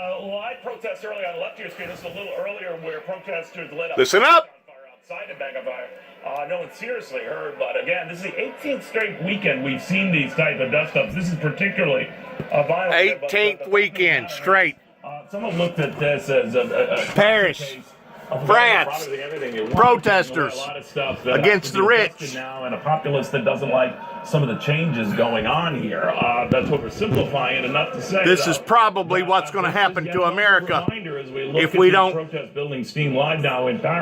Well, I protest early on the left of your screen. This is a little earlier where protesters lit up. Listen up. Outside the Bank of Fire. No one seriously heard, but again, this is the 18th straight weekend we've seen these type of dust-ups. This is particularly violent. 18th weekend straight. Someone looked at this as a Paris, France, protesters against the rich. Now, and a populace that doesn't like some of the changes going on here. That's what we're simplifying it enough to say. This is probably what's going to happen to America if we don't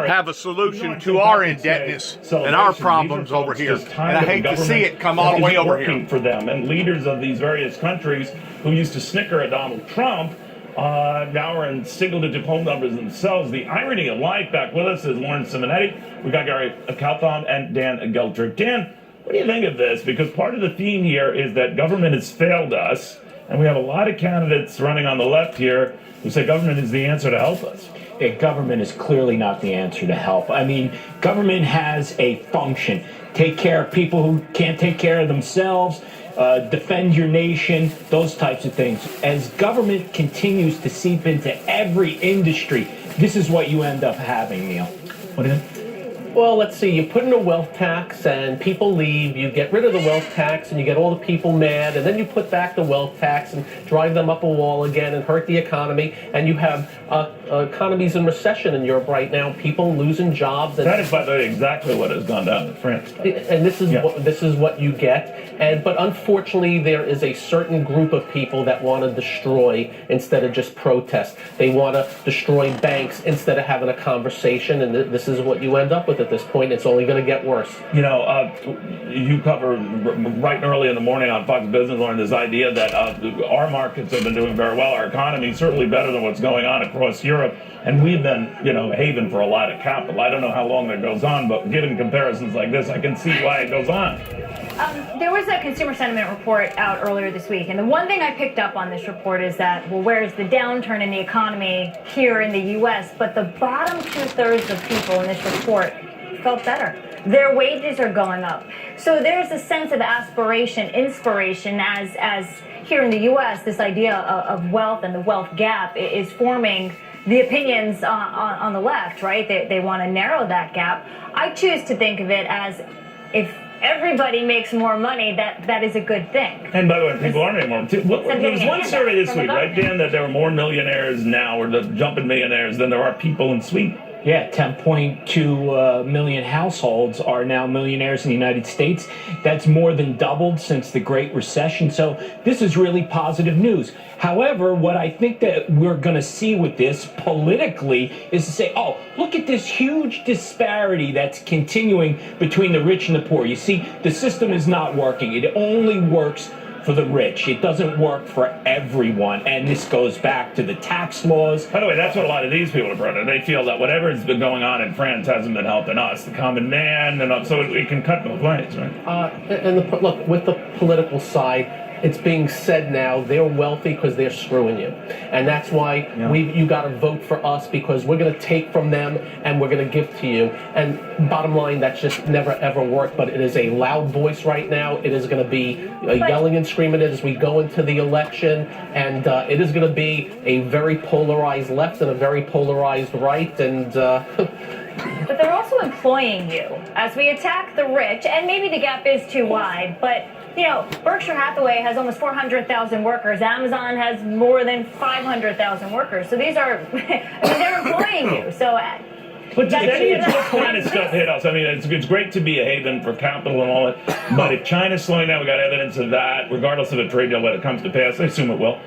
have a solution to our indebtedness and our problems over here. And I hate to see it come all the way over here. For them and leaders of these various countries who used to snicker at Donald Trump now are in single-digit poll numbers themselves. The irony of life. Back with us is Lauren Simonetti. We got Gary Calthon and Dan Geldrick. Dan, what do you think of this? Because part of the theme here is that government has failed us, and we have a lot of candidates running on the left here who say government is the answer to help us. Government is clearly not the answer to help. I mean, government has a function. Take care of people who can't take care of themselves, defend your nation, those types of things. As government continues to seep into every industry, this is what you end up having, Neil. What do you think? Well, let's see, you put in a wealth tax and people leave, you get rid of the wealth tax and you get all the people mad, and then you put back the wealth tax and drive them up a wall again and hurt the economy, and you have economies in recession in Europe right now, people losing jobs. And that is, by the way, exactly what has gone down in France. And this is what you get. But unfortunately, there is a certain group of people that want to destroy instead of just protest. They want to destroy banks instead of having a conversation, and this is what you end up with at this point. It's only going to get worse. You know, you cover right and early in the morning on Fox Business Morning this idea that our markets have been doing very well, our economy certainly better than what's going on across Europe, and we've been, you know, haven for a lot of capital. I don't know how long that goes on, but given comparisons like this, I can see why it goes on. There was a consumer sentiment report out earlier this week, and the one thing I picked up on this report is that, well, where's the downturn in the economy here in the U.S., but the bottom two-thirds of people in this report felt better. Their wages are going up. So there's a sense of aspiration, inspiration, as here in the U.S., this idea of wealth and the wealth gap is forming the opinions on the left, right? They want to narrow that gap. I choose to think of it as if everybody makes more money, that is a good thing. And by the way, people are making more. There was one survey this week, right, Dan, that there are more millionaires now, or the jumping millionaires, than there are people in Sweden. Yeah, 10.2 million households are now millionaires in the United States. That's more than doubled since the Great Recession. So this is really positive news. However, what I think that we're going to see with this politically is to say, oh, look at this huge disparity that's continuing between the rich and the poor. You see, the system is not working. It only works for the rich. It doesn't work for everyone, and this goes back to the tax laws. By the way, that's what a lot of these people are brought in. They feel that whatever has been going on in France hasn't been helping us, the common man, and so it can cut both ways, right? Look, with the political side, it's being said now they're wealthy because they're screwing you, and that's why you got to vote for us, because we're going to take from them and we're going to give to you. And bottom line, that's just never ever worked. But it is a loud voice right now. It is going to be yelling and screaming as we go into the election, and it is going to be a very polarized left and a very polarized right, and. But they're also employing you as we attack the rich, and maybe the gap is too wide, but you know, Berkshire Hathaway has almost 400,000 workers. Amazon has more than 500,000 workers. So these are, I mean, they're employing you. So, but does any of this kind of stuff hit us? I mean, it's great to be a haven for capital and all that, but if China's slowing down, we got evidence of that, regardless of a trade deal when it comes to pass. I assume it will.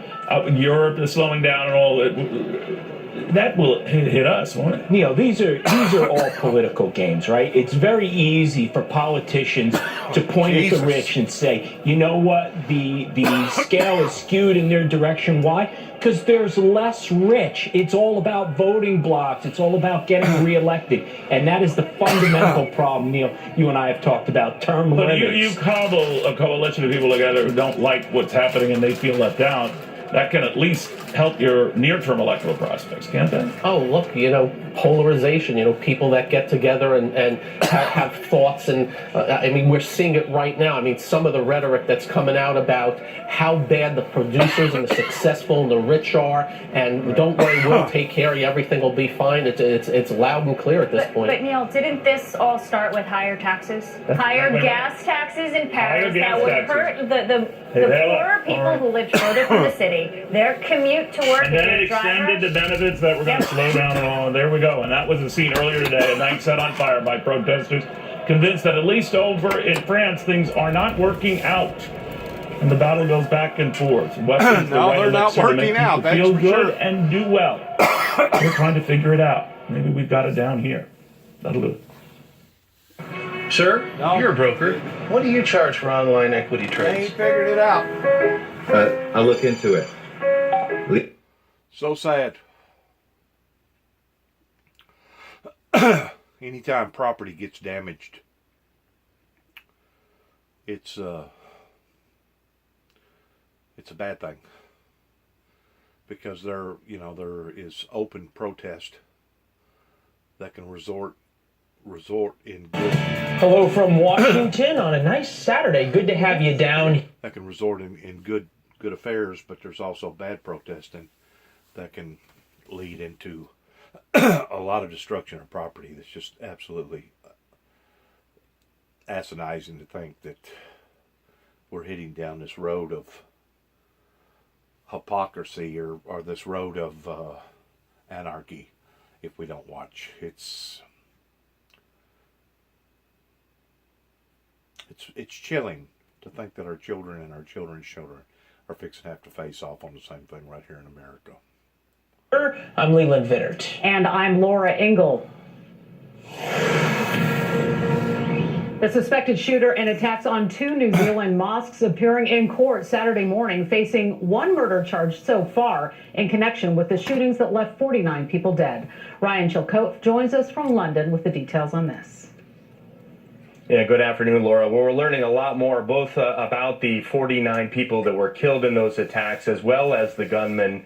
Europe is slowing down and all that. That will hit us, won't it? Neil, these are all political games, right? It's very easy for politicians to point at the rich and say, you know what, the scale is skewed in their direction. Why? Because there's less rich. It's all about voting blocks. It's all about getting reelected. And that is the fundamental problem, Neil. You and I have talked about term limits. But you cobble a coalition of people together who don't like what's happening and they feel left out. that can at least help your near-term electoral prospects, can't they? Oh, look, polarization, people that get together and have thoughts. And I mean, we're seeing it right now. I mean, some of the rhetoric that's coming out about how bad the producers and the successful and the rich are, and don't worry, we'll take care of you, everything will be fine. It's loud and clear at this point. But Neil, didn't this all start with higher taxes? Higher gas taxes in Paris that would hurt the poorer people who live further from the city, their commute to work. And then it extended the benefits that were going to slow down and all. There we go. And that was a scene earlier today, a night set on fire by protesters, convinced that at least over in France, things are not working out. And the battle goes back and forth. Weapons, no, they're not working out. That's feel good and do well. We're trying to figure it out. Maybe we've got it down here. That'll do it. Sir, you're a broker. What do you charge for online equity I trades? ain't figured it out. I'll look into it. So sad. Anytime property gets damaged, it's a bad thing, because there is open protest that can resort in good. Hello from Washington on a nice Saturday. Good to have you down. That can resort in good affairs, but there's also bad protesting that can lead into a lot of destruction of property. That's just absolutely asinizing to think that we're heading down this road of hypocrisy or this road of anarchy if we don't watch. It's chilling to think that our children and our children's children are fixing to have to face off on the same thing right here in America. I'm Leland Vittert. And I'm Laura Engel. The suspected shooter in attacks on 2 New Zealand mosques appearing in court Saturday morning, facing 1 murder charge so far in connection with the shootings that left 49 people dead. Ryan Chilcote joins us from London with the details on this. Yeah, good afternoon, Laura. Well, we're learning a lot more, both about the 49 people that were killed in those attacks, as well as the gunman.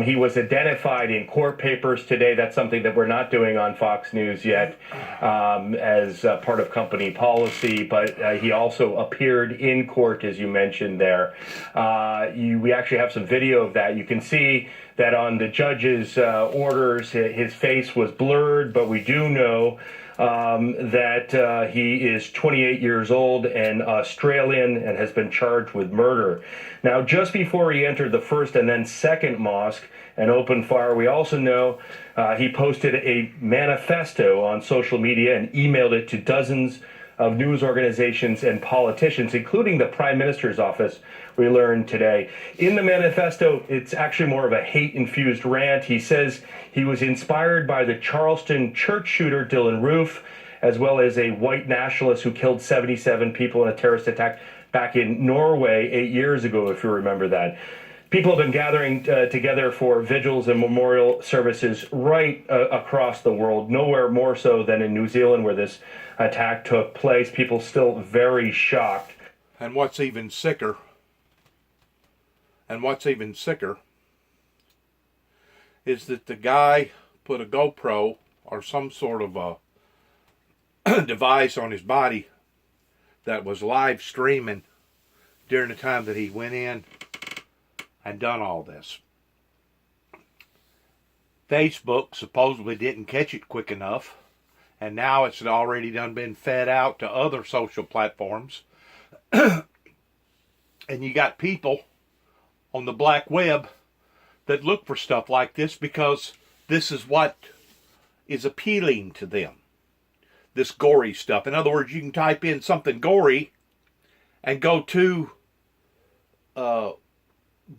He was identified in court papers today. That's something that we're not doing on Fox News yet as part of company policy, but he also appeared in court, as you mentioned there. We actually have some video of that. You can see that on the judge's orders, his face was blurred, but we do know that he is 28 years old and Australian and has been charged with murder. Now, just before he entered the first and then second mosque and opened fire, we also know he posted a manifesto on social media and emailed it to dozens of news organizations and politicians, including the Prime Minister's office, we learned today. In the manifesto, it's actually more of a hate-infused rant. He says he was inspired by the Charleston church shooter, Dylan Roof, as well as a white nationalist who killed 77 people in a terrorist attack back in Norway 8 years ago, if you remember that. People have been gathering together for vigils and memorial services right across the world, nowhere more so than in New Zealand where this attack took place. People still very shocked. And what's even sicker is that the guy put a GoPro or some sort of a device on his body that was live streaming during the time that he went in and done all this. Facebook supposedly didn't catch it quick enough, and now it's already done been fed out to other social platforms. And you got people on the black web that look for stuff like this because this is what is appealing to them. This gory stuff. In other words, you can type in something gory and go to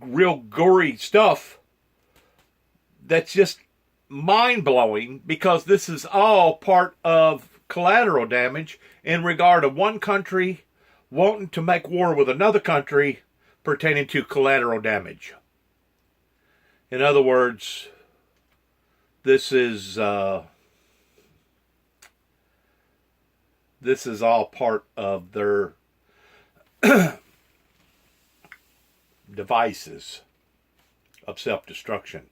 real gory stuff that's just mind-blowing, because this is all part of collateral damage in regard to one country wanting to make war with another country pertaining to collateral damage. In other words, this is all part of their devices of self-destruction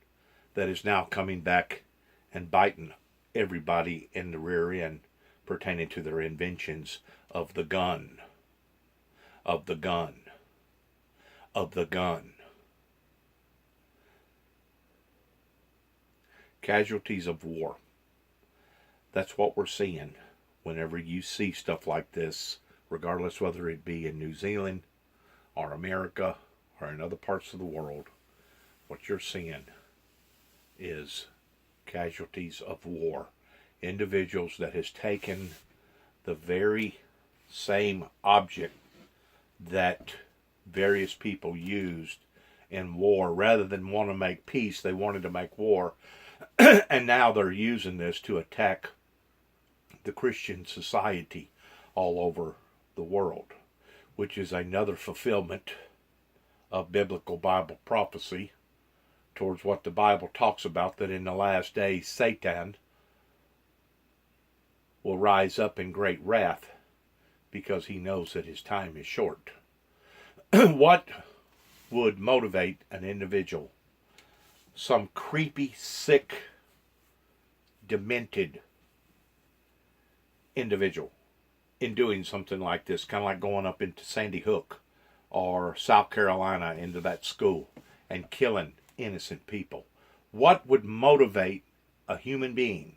that is now coming back and biting everybody in the rear end pertaining to their inventions of the gun, of the gun, of the gun. Casualties of war. That's what we're seeing whenever you see stuff like this, regardless whether it be in New Zealand or America or in other parts of the world. What you're seeing is casualties of war. Individuals that has taken the very same object that various people used in war. Rather than want to make peace, they wanted to make war. And now they're using this to attack the Christian society all over the world, which is another fulfillment of biblical Bible prophecy towards what the Bible talks about, that in the last days Satan will rise up in great wrath because he knows that his time is short. What would motivate an individual, some creepy, sick, demented individual, in doing something like this, kind of like going up into Sandy Hook or South Carolina into that school and killing innocent people? What would motivate a human being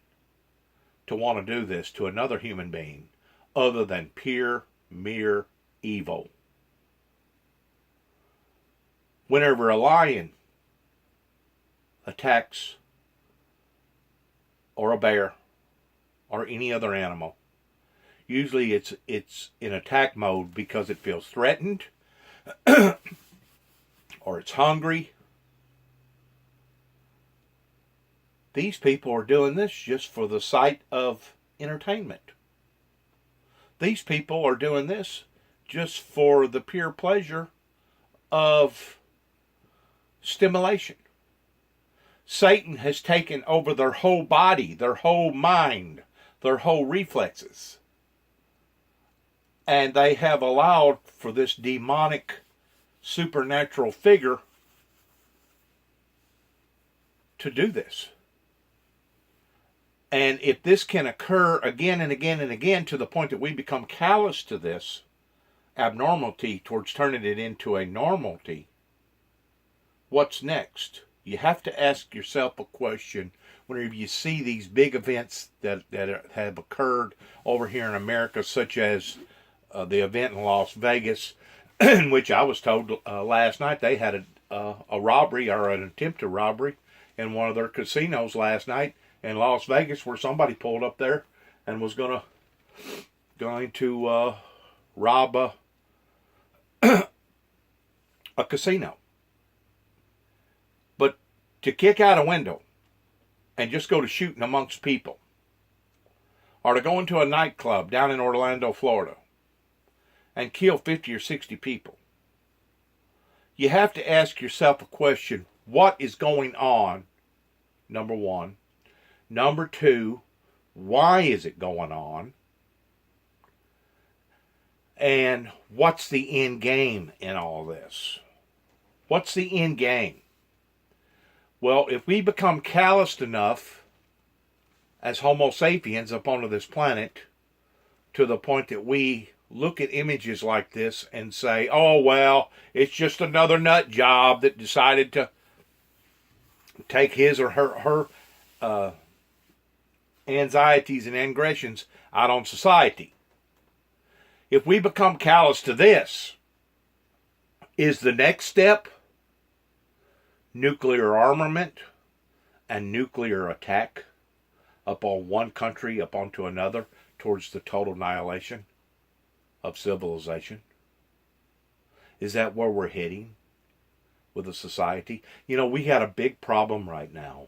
to want to do this to another human being other than pure, mere evil? Whenever a lion attacks, or a bear, or any other animal, usually it's in attack mode because it feels threatened, or it's hungry. These people are doing this just for the sight of entertainment. These people are doing this just for the pure pleasure of stimulation. Satan has taken over their whole body, their whole mind, their whole reflexes. And they have allowed for this demonic, supernatural figure to do this. And if this can occur again and again and again to the point that we become callous to this abnormality towards turning it into a normality, what's next? You have to ask yourself a question whenever you see these big events that have occurred over here in America, such as the event in Las Vegas, in which I was told last night they had a robbery or an attempt to robbery in one of their casinos last night in Las Vegas, where somebody pulled up there and was going to rob a casino. But to kick out a window and just go to shooting amongst people, or to go into a nightclub down in Orlando, Florida, and kill 50 or 60 people, you have to ask yourself a question: what is going on? Number one. Number two, why is it going on? And what's the end game in all this? What's the end game? Well, if we become calloused enough as Homo sapiens upon this planet to the point that we look at images like this and say, oh, well, it's just another nut job that decided to take his or her anxieties and aggressions out on society. If we become callous to this, is the next step nuclear armament and nuclear attack upon one country, upon to another, towards the total annihilation of civilization? Is that where we're heading with a society? You know, we got a big problem right now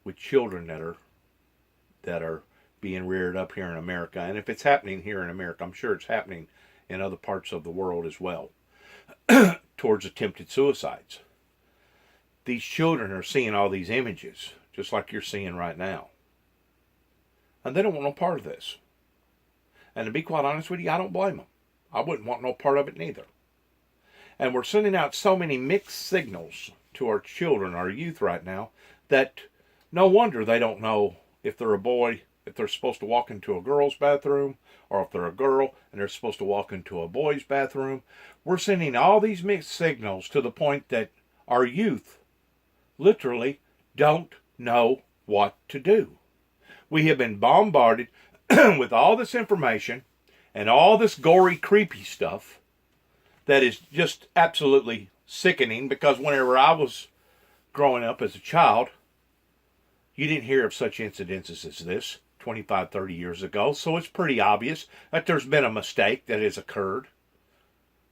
with children that are being reared up here in America. And if it's happening here in America, I'm sure it's happening in other parts of the world as well, towards attempted suicides. These children are seeing all these images, just like you're seeing right now. And they don't want no part of this. And to be quite honest with you, I don't blame them. I wouldn't want no part of it neither. And we're sending out so many mixed signals to our children, our youth right now, that no wonder they don't know if they're a boy, if they're supposed to walk into a girl's bathroom, or if they're a girl and they're supposed to walk into a boy's bathroom. We're sending all these mixed signals to the point that our youth literally don't know what to do. We have been bombarded with all this information and all this gory, creepy stuff that is just absolutely sickening, because whenever I was growing up as a child, you didn't hear of such incidences as this 25, 30 years ago. So it's pretty obvious that there's been a mistake that has occurred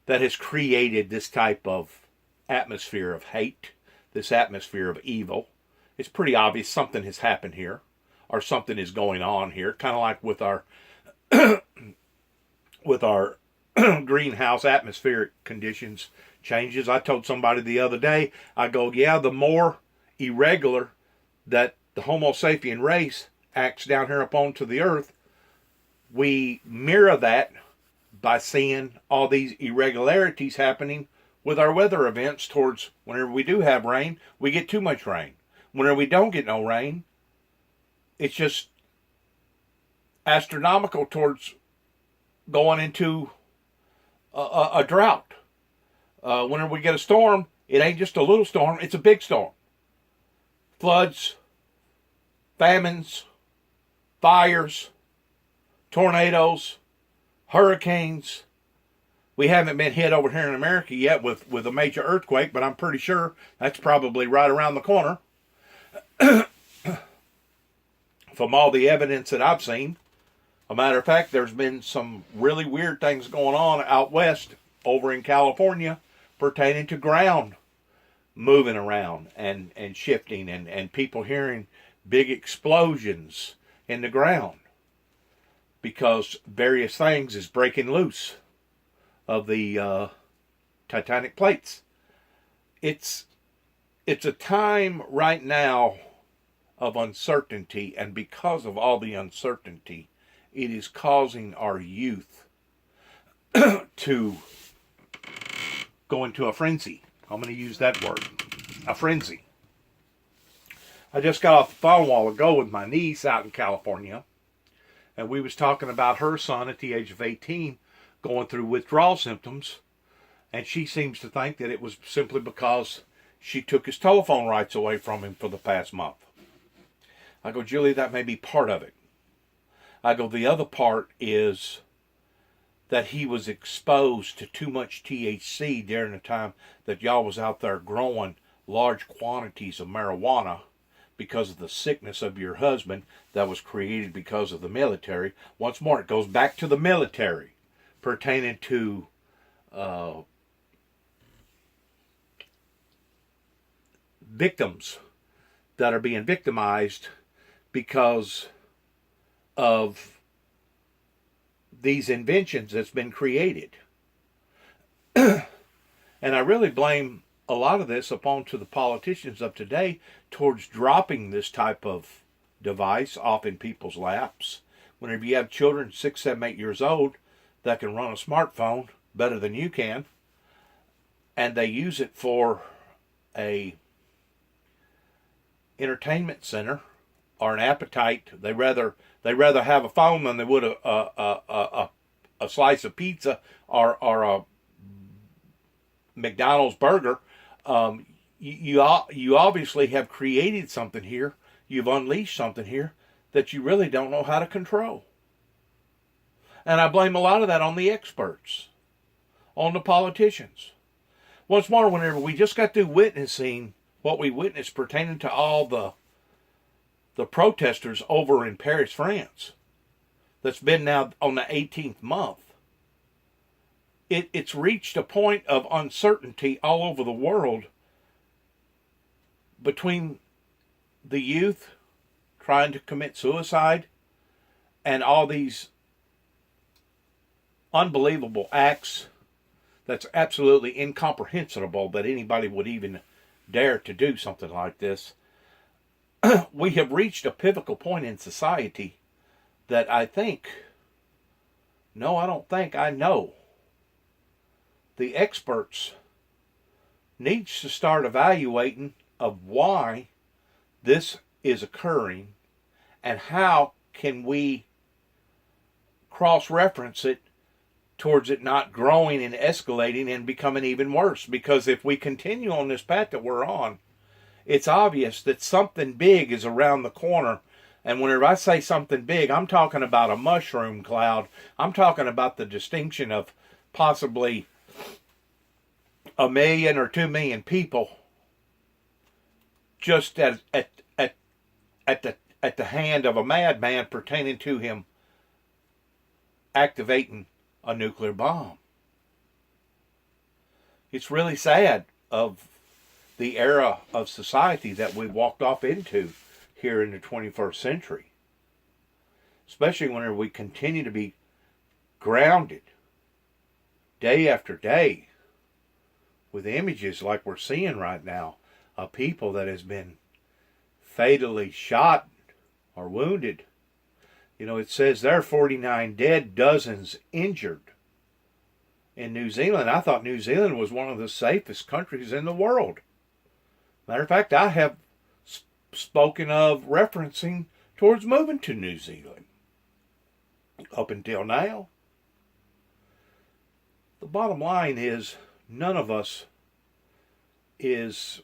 that has created this type of atmosphere of hate, this atmosphere of evil. It's pretty obvious something has happened here, or something is going on here, kind of like with our with our greenhouse atmospheric conditions changes. I told somebody the other day, I go, yeah, the more irregular that the Homo sapien race acts down here up onto the earth, we mirror that by seeing all these irregularities happening with our weather events. Towards whenever we do have rain, we get too much rain. Whenever we don't get no rain, it's just astronomical towards going into a drought. Whenever we get a storm, it ain't just a little storm, it's a big storm. Floods, famines, fires, tornadoes, hurricanes. We haven't been hit over here in America yet with a major earthquake, but I'm pretty sure that's probably right around the corner. From all the evidence that I've seen. A matter of fact, there's been some really weird things going on out west over in California pertaining to ground moving around and shifting, and people hearing big explosions in the ground because various things is breaking loose of the tectonic plates. It's a time right now of uncertainty, and because of all the uncertainty, it is causing our youth to go into a frenzy. I'm going to use that word, a frenzy. I just got off the phone a while ago with my niece out in California, and we was talking about her son at the age of 18 going through withdrawal symptoms, and she seems to think that it was simply because she took his telephone rights away from him for the past month. I go, Julie, that may be part of it. I go, the other part is that he was exposed to too much THC during the time that y'all was out there growing large quantities of marijuana because of the sickness of your husband that was created because of the military. Once more, it goes back to the military pertaining to victims that are being victimized because of these inventions that's been created. And I really blame a lot of this upon to the politicians of today towards dropping this type of device off in people's laps. Whenever you have children 6, 7, 8 years old that can run a smartphone better than you can, and they use it for a entertainment center or an appetite. They rather have a phone than they would a slice of pizza or a McDonald's burger. You obviously have created something here. You've unleashed something here that you really don't know how to control. And I blame a lot of that on the experts, on the politicians. Once more, whenever we just got through witnessing what we witnessed pertaining to all the protesters over in Paris, France, that's been now on the 18th month, it's reached a point of uncertainty all over the world between the youth trying to commit suicide and all these unbelievable acts that's absolutely incomprehensible that anybody would even dare to do something like this. We have reached a pivotal point in society that I know the experts needs to start evaluating of why this is occurring and how can we cross-reference it towards it not growing and escalating and becoming even worse. Because if we continue on this path that we're on, it's obvious that something big is around the corner. And whenever I say something big, I'm talking about a mushroom cloud. I'm talking about the distinction of possibly 1 million or 2 million people just at the hand of a madman pertaining to him activating a nuclear bomb. It's really sad of the era of society that we walked off into here in the 21st century. Especially whenever we continue to be grounded day after day with images like we're seeing right now of people that has been fatally shot or wounded. You know, it says there 49 dead, dozens injured in New Zealand. I thought New Zealand was one of the safest countries in the world. Matter of fact, I have spoken of referencing towards moving to New Zealand. Up until now. The bottom line is none of us is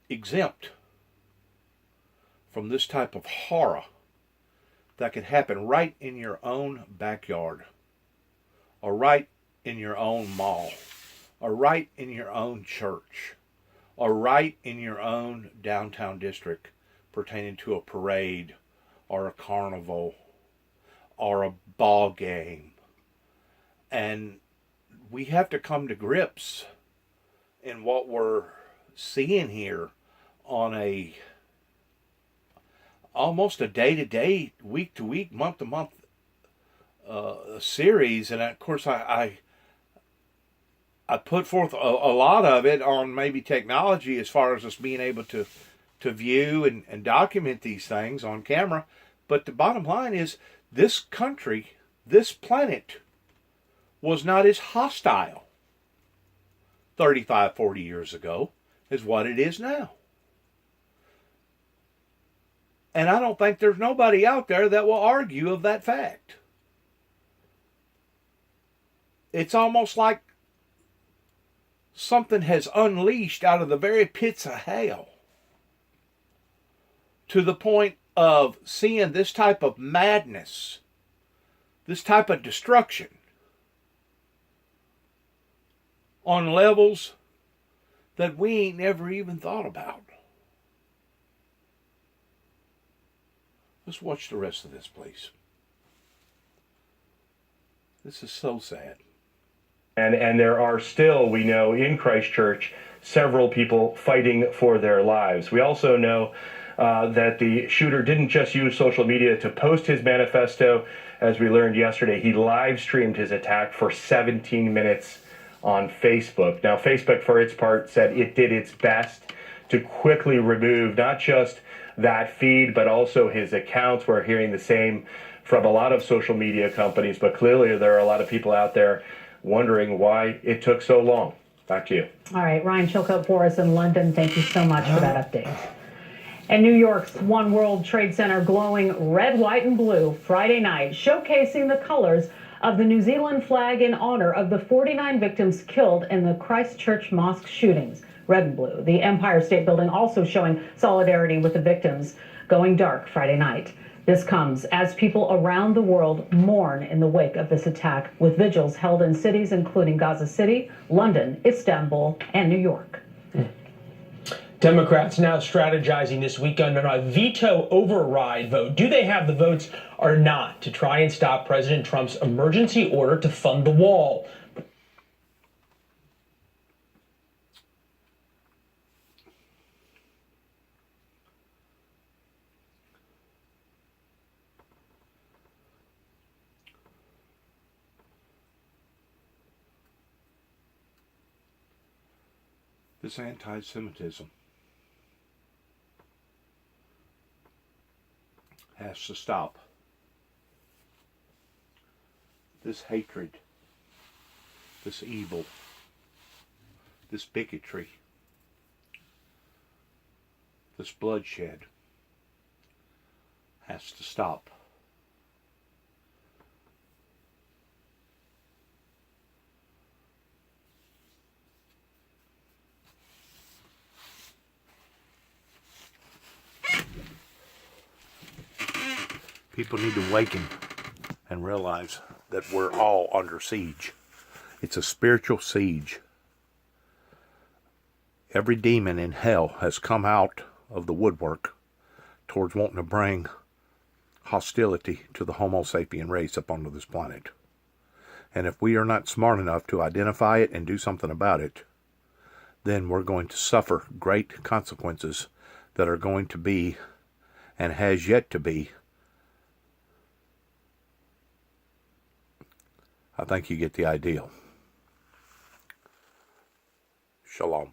exempt from this type of horror that could happen right in your own backyard, or right in your own mall, or right in your own church, or right in your own downtown district pertaining to a parade or a carnival or a ball game. And we have to come to grips in what we're seeing here on a almost a day-to-day, week-to-week, month-to-month series. And of course I put forth a lot of it on maybe technology as far as us being able to view and document these things on camera. But the bottom line is this country, this planet, was not as hostile 35, 40 years ago as what it is now. And I don't think there's nobody out there that will argue of that fact. It's almost like something has unleashed out of the very pits of hell to the point of seeing this type of madness, this type of destruction on levels that we ain't never even thought about. Let's watch the rest of this, please. This is so sad. And there are still, we know, in Christchurch, several people fighting for their lives. We also know that the shooter didn't just use social media to post his manifesto. As we learned yesterday, he live streamed his attack for 17 minutes on Facebook. Now, Facebook, for its part, said it did its best to quickly remove not just that feed, but also his accounts. We're hearing the same from a lot of social media companies, but clearly there are a lot of people out there wondering why it took so long. Back to you. All right, Ryan Chilcote for us in London. Thank you so much for that update. And New York's One World Trade Center glowing red, white, and blue Friday night, showcasing the colors of the New Zealand flag in honor of the 49 victims killed in the Christchurch mosque shootings. Red and blue. The Empire State Building also showing solidarity with the victims, going dark Friday night. This comes as people around the world mourn in the wake of this attack, with vigils held in cities including Gaza City, London, Istanbul, and New York. Democrats now strategizing this weekend on a veto override vote. Do they have the votes or not to try and stop President Trump's emergency order to fund the wall? This anti-Semitism has to stop. this hatred, this evil, this bigotry, this bloodshed has to stop. People need to awaken and realize that we're all under siege. It's a spiritual siege. Every demon in hell has come out of the woodwork towards wanting to bring hostility to the Homo sapien race up onto this planet. And if we are not smart enough to identify it and do something about it, then we're going to suffer great consequences that are going to be, and has yet to be, I think you get the idea. Shalom.